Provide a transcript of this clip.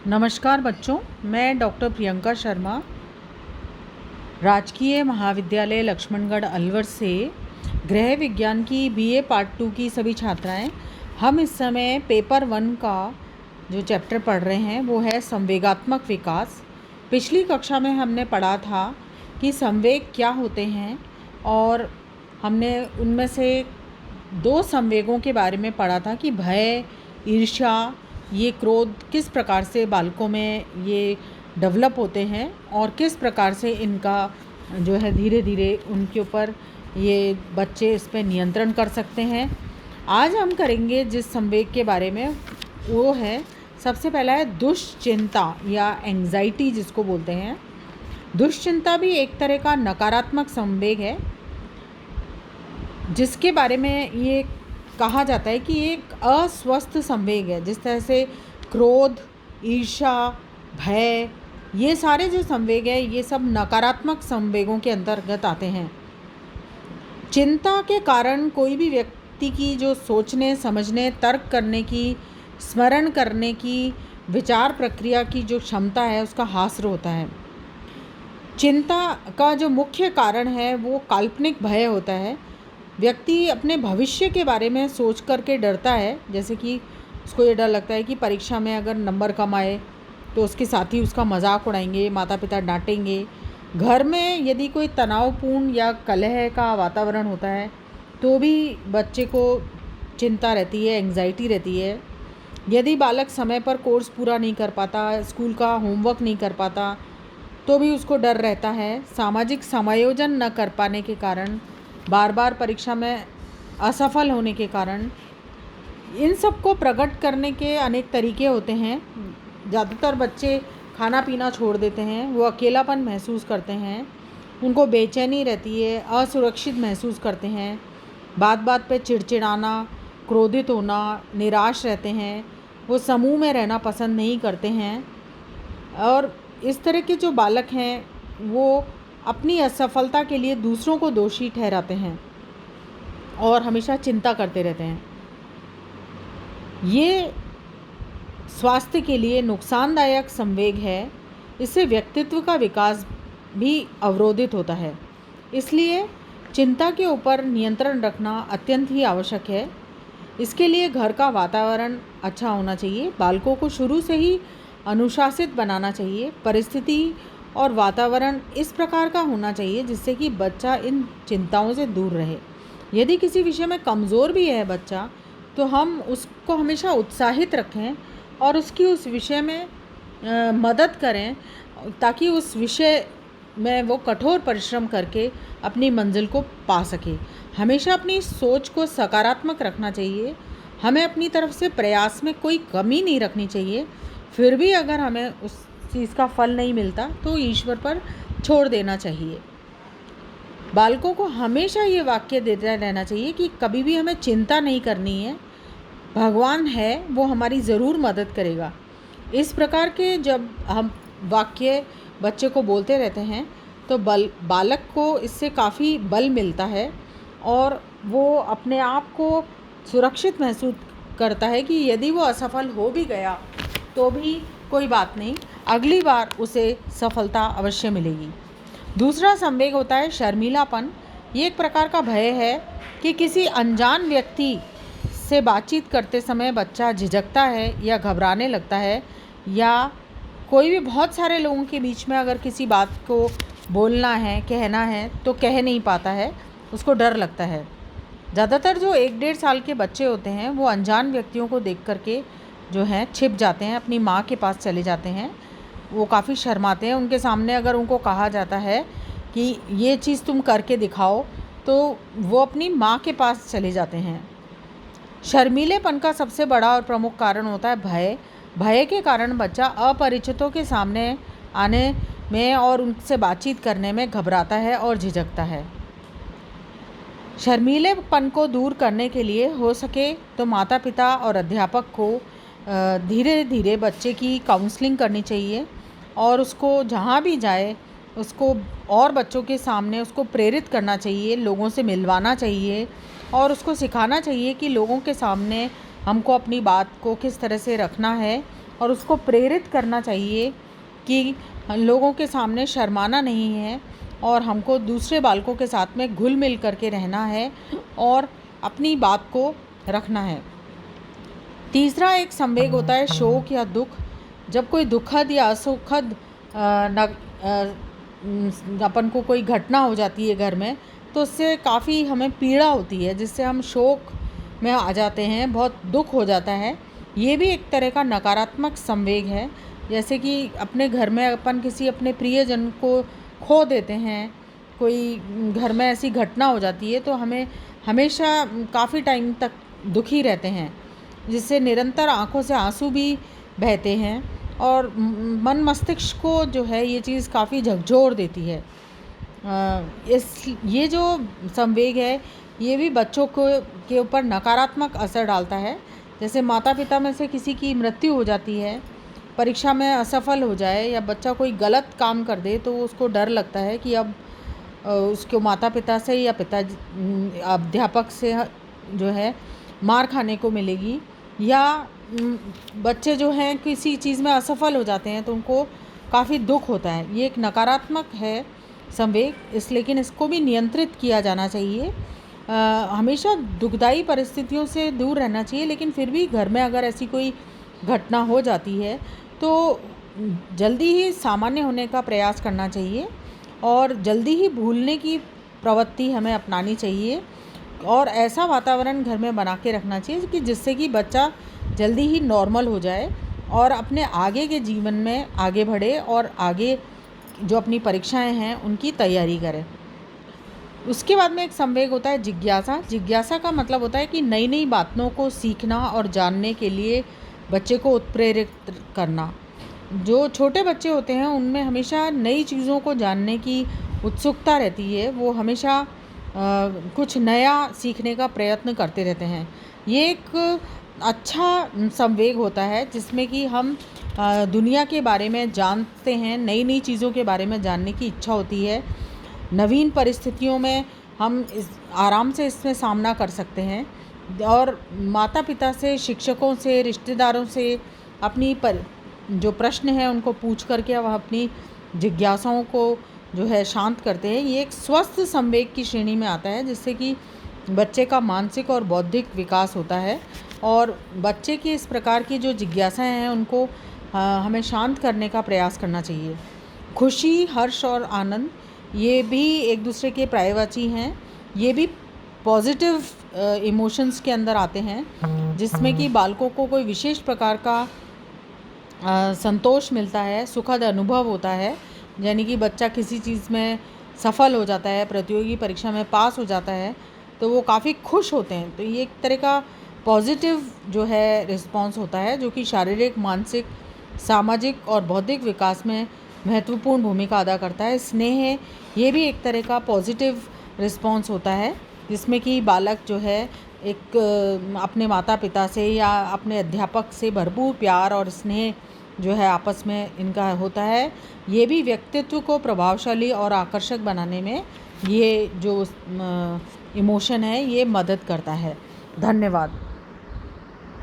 नमस्कार बच्चों, मैं डॉक्टर प्रियंका शर्मा राजकीय महाविद्यालय लक्ष्मणगढ़ अलवर से गृह विज्ञान की बीए पार्ट 2 की सभी छात्राएं। हम इस समय पेपर 1 का जो चैप्टर पढ़ रहे हैं वो है संवेगात्मक विकास। पिछली कक्षा में हमने पढ़ा था कि संवेग क्या होते हैं और हमने उनमें से 2 संवेगों के बारे में पढ़ा था कि भय, ईर्ष्या, ये क्रोध किस प्रकार से बालकों में ये डेवलप होते हैं और किस प्रकार से इनका जो है धीरे धीरे उनके ऊपर ये बच्चे इस पर नियंत्रण कर सकते हैं। आज हम करेंगे जिस संवेग के बारे में वो है, सबसे पहला है दुश्चिंता या एंग्जाइटी जिसको बोलते हैं। दुश्चिंता भी एक तरह का नकारात्मक संवेग है जिसके बारे में ये कहा जाता है कि एक अस्वस्थ संवेग है। जिस तरह से क्रोध, ईर्ष्या, भय, ये सारे जो संवेग है ये सब नकारात्मक संवेगों के अंतर्गत आते हैं। चिंता के कारण कोई भी व्यक्ति की जो सोचने, समझने, तर्क करने की, स्मरण करने की, विचार प्रक्रिया की जो क्षमता है उसका ह्रास होता है। चिंता का जो मुख्य कारण है वो काल्पनिक भय होता है। व्यक्ति अपने भविष्य के बारे में सोच करके डरता है, जैसे कि उसको ये डर लगता है कि परीक्षा में अगर नंबर कम आए तो उसके साथी उसका मजाक उड़ाएंगे, माता पिता डांटेंगे। घर में यदि कोई तनावपूर्ण या कलह का वातावरण होता है तो भी बच्चे को चिंता रहती है, एंग्जाइटी रहती है। यदि बालक समय पर कोर्स पूरा नहीं कर पाता, स्कूल का होमवर्क नहीं कर पाता तो भी उसको डर रहता है। सामाजिक समायोजन न कर पाने के कारण, बार बार परीक्षा में असफल होने के कारण, इन सब को प्रकट करने के अनेक तरीके होते हैं। ज़्यादातर बच्चे खाना पीना छोड़ देते हैं, वो अकेलापन महसूस करते हैं, उनको बेचैनी रहती है, असुरक्षित महसूस करते हैं, बात बात पे चिड़चिड़ाना, क्रोधित होना, निराश रहते हैं, वो समूह में रहना पसंद नहीं करते हैं। और इस तरह के जो बालक हैं वो अपनी असफलता के लिए दूसरों को दोषी ठहराते हैं और हमेशा चिंता करते रहते हैं। ये स्वास्थ्य के लिए नुकसानदायक संवेग है। इससे व्यक्तित्व का विकास भी अवरोधित होता है। इसलिए चिंता के ऊपर नियंत्रण रखना अत्यंत ही आवश्यक है। इसके लिए घर का वातावरण अच्छा होना चाहिए। बालकों को शुरू से ही अनुशासित बनाना चाहिए। परिस्थिति और वातावरण इस प्रकार का होना चाहिए जिससे कि बच्चा इन चिंताओं से दूर रहे। यदि किसी विषय में कमज़ोर भी है बच्चा तो हम उसको हमेशा उत्साहित रखें और उसकी उस विषय में मदद करें ताकि उस विषय में वो कठोर परिश्रम करके अपनी मंजिल को पा सके। हमेशा अपनी सोच को सकारात्मक रखना चाहिए। हमें अपनी तरफ से प्रयास में कोई कमी नहीं रखनी चाहिए। फिर भी अगर हमें उस चीज़ का फल नहीं मिलता तो ईश्वर पर छोड़ देना चाहिए। बालकों को हमेशा ये वाक्य देता रहना चाहिए कि कभी भी हमें चिंता नहीं करनी है, भगवान है, वो हमारी ज़रूर मदद करेगा। इस प्रकार के जब हम वाक्य बच्चे को बोलते रहते हैं तो बालक को इससे काफ़ी बल मिलता है और वो अपने आप को सुरक्षित महसूस करता है कि यदि वो असफल हो भी गया तो भी कोई बात नहीं, अगली बार उसे सफलता अवश्य मिलेगी। दूसरा संवेग होता है शर्मीलापन। ये एक प्रकार का भय है कि किसी अनजान व्यक्ति से बातचीत करते समय बच्चा झिझकता है या घबराने लगता है, या कोई भी बहुत सारे लोगों के बीच में अगर किसी बात को बोलना है, कहना है तो कह नहीं पाता है, उसको डर लगता है। ज़्यादातर जो 1-1.5 साल के बच्चे होते हैं वो अनजान व्यक्तियों को देख करके जो हैं छिप जाते हैं, अपनी माँ के पास चले जाते हैं। वो काफ़ी शर्माते हैं। उनके सामने अगर उनको कहा जाता है कि ये चीज़ तुम करके दिखाओ तो वो अपनी माँ के पास चले जाते हैं। शर्मीलेपन का सबसे बड़ा और प्रमुख कारण होता है भय। भय के कारण बच्चा अपरिचितों के सामने आने में और उनसे बातचीत करने में घबराता है और झिझकता है। शर्मीलेपन को दूर करने के लिए हो सके तो माता पिता और अध्यापक को धीरे धीरे बच्चे की काउंसलिंग करनी चाहिए और उसको जहाँ भी जाए उसको और बच्चों के सामने उसको प्रेरित करना चाहिए, लोगों से मिलवाना चाहिए और उसको सिखाना चाहिए कि लोगों के सामने हमको अपनी बात को किस तरह से रखना है और उसको प्रेरित करना चाहिए कि लोगों के सामने शर्माना नहीं है और हमको दूसरे बालकों के साथ में घुल मिल करके रहना है और अपनी बात को रखना है। तीसरा एक संवेग होता है शोक या दुख। जब कोई दुखद या असुखद अपन को कोई घटना हो जाती है घर में, तो उससे काफ़ी हमें पीड़ा होती है, जिससे हम शोक में आ जाते हैं, बहुत दुख हो जाता है। ये भी एक तरह का नकारात्मक संवेग है। जैसे कि अपने घर में अपन किसी अपने प्रियजन को खो देते हैं, कोई घर में ऐसी घटना हो जाती है, तो हमें हमेशा काफ़ी टाइम तक दुखी रहते हैं, जिससे निरंतर आँखों से आंसू भी बहते हैं और मन मस्तिष्क को जो है ये चीज़ काफ़ी झकझोर देती है। ये जो संवेग है ये भी बच्चों को के ऊपर नकारात्मक असर डालता है। जैसे माता पिता में से किसी की मृत्यु हो जाती है, परीक्षा में असफल हो जाए या बच्चा कोई गलत काम कर दे, तो उसको डर लगता है कि अब उसको माता पिता से या अध्यापक से जो है मार खाने को मिलेगी। या बच्चे जो हैं किसी चीज़ में असफल हो जाते हैं तो उनको काफ़ी दुख होता है। ये एक नकारात्मक है संवेग, लेकिन इसको भी नियंत्रित किया जाना चाहिए। हमेशा दुखदाई परिस्थितियों से दूर रहना चाहिए, लेकिन फिर भी घर में अगर ऐसी कोई घटना हो जाती है तो जल्दी ही सामान्य होने का प्रयास करना चाहिए और जल्दी ही भूलने की प्रवृत्ति हमें अपनानी चाहिए और ऐसा वातावरण घर में बना के रखना चाहिए कि जिससे कि बच्चा जल्दी ही नॉर्मल हो जाए और अपने आगे के जीवन में आगे बढ़े और आगे जो अपनी परीक्षाएं हैं उनकी तैयारी करे। उसके बाद में एक संवेग होता है जिज्ञासा। जिज्ञासा का मतलब होता है कि नई नई बातों को सीखना और जानने के लिए बच्चे को उत्प्रेरित करना। जो छोटे बच्चे होते हैं उनमें हमेशा नई चीज़ों को जानने की उत्सुकता रहती है, वो हमेशा कुछ नया सीखने का प्रयत्न करते रहते हैं। ये एक अच्छा संवेग होता है जिसमें कि हम दुनिया के बारे में जानते हैं, नई नई चीज़ों के बारे में जानने की इच्छा होती है। नवीन परिस्थितियों में हम आराम से इसमें सामना कर सकते हैं और माता पिता से, शिक्षकों से, रिश्तेदारों से अपनी जो प्रश्न हैं उनको पूछ करके वह अपनी जिज्ञासाओं को जो है शांत करते हैं। ये एक स्वस्थ संवेग की श्रेणी में आता है, जिससे कि बच्चे का मानसिक और बौद्धिक विकास होता है और बच्चे की इस प्रकार की जो जिज्ञासाएं हैं उनको हमें शांत करने का प्रयास करना चाहिए। खुशी, हर्ष और आनंद ये भी एक दूसरे के पर्यायवाची हैं। ये भी पॉजिटिव इमोशंस के अंदर आते हैं, जिसमें कि बालकों को कोई विशेष प्रकार का संतोष मिलता है, सुखद अनुभव होता है। यानी कि बच्चा किसी चीज़ में सफल हो जाता है, प्रतियोगी परीक्षा में पास हो जाता है, तो वो काफ़ी खुश होते हैं। तो ये एक तरह का पॉजिटिव जो है रिस्पॉन्स होता है, जो कि शारीरिक, मानसिक, सामाजिक और बौद्धिक विकास में महत्वपूर्ण भूमिका अदा करता है। स्नेह ये भी एक तरह का पॉजिटिव रिस्पॉन्स होता है, जिसमें कि बालक जो है एक अपने माता पिता से या अपने अध्यापक से भरपूर प्यार और स्नेह जो है आपस में इनका होता है। ये भी व्यक्तित्व को प्रभावशाली और आकर्षक बनाने में ये जो इमोशन है ये मदद करता है। धन्यवाद।